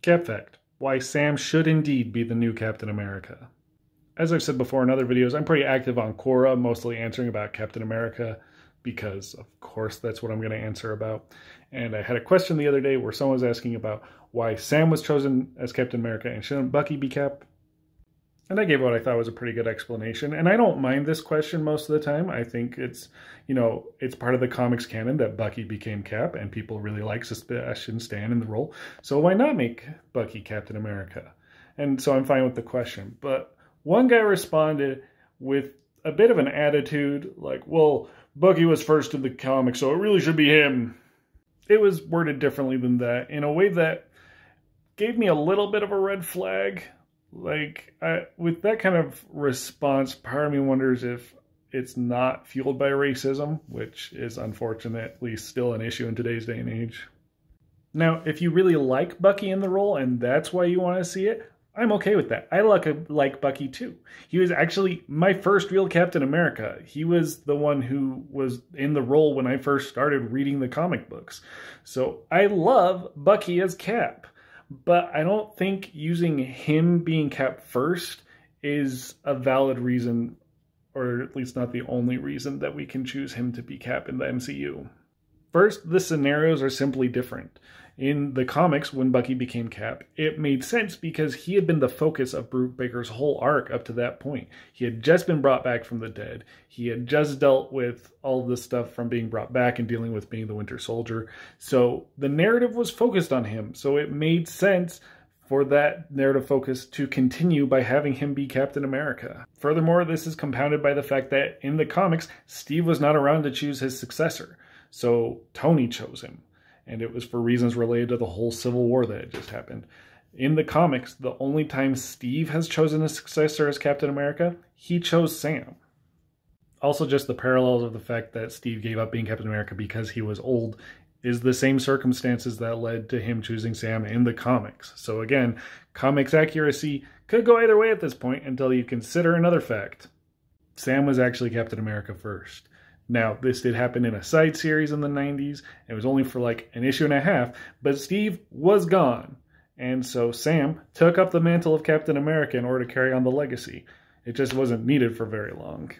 Cap fact: why Sam should indeed be the new Captain America. As I've said before in other videos, I'm pretty active on Quora, mostly answering about Captain America, because of course that's what I'm going to answer about. And I had a question the other day where someone was asking about why Sam was chosen as Captain America and shouldn't Bucky be Cap? And I gave what I thought was a pretty good explanation. And I don't mind this question most of the time. I think it's, it's part of the comics canon that Bucky became Cap, and people really like Sebastian Stan in the role. So why not make Bucky Captain America? And so I'm fine with the question. But one guy responded with a bit of an attitude, like, well, Bucky was first in the comics, so it really should be him. It was worded differently than that, in a way that gave me a little bit of a red flag. Like, with that kind of response, part of me wonders if it's not fueled by racism, which is unfortunately still an issue in today's day and age. Now, if you really like Bucky in the role and that's why you want to see it, I'm okay with that. I like Bucky too. He was actually my first real Captain America. He was the one who was in the role when I first started reading the comic books. So I love Bucky as Cap. But I don't think using him being Cap first is a valid reason, or at least not the only reason, that we can choose him to be Cap in the MCU. First, the scenarios are simply different. In the comics, when Bucky became Cap, it made sense because he had been the focus of Bruce Baker's whole arc up to that point. He had just been brought back from the dead. He had just dealt with all of this stuff from being brought back and dealing with being the Winter Soldier. So the narrative was focused on him. So it made sense for that narrative focus to continue by having him be Captain America. Furthermore, this is compounded by the fact that in the comics, Steve was not around to choose his successor. So Tony chose him. And it was for reasons related to the whole Civil War that had just happened. In the comics, the only time Steve has chosen a successor as Captain America, he chose Sam. Also, just the parallels of the fact that Steve gave up being Captain America because he was old is the same circumstances that led to him choosing Sam in the comics. So again, comics accuracy could go either way at this point until you consider another fact. Sam was actually Captain America first. Now, this did happen in a side series in the 90s. It was only for like an issue and a half, but Steve was gone. And so Sam took up the mantle of Captain America in order to carry on the legacy. It just wasn't needed for very long.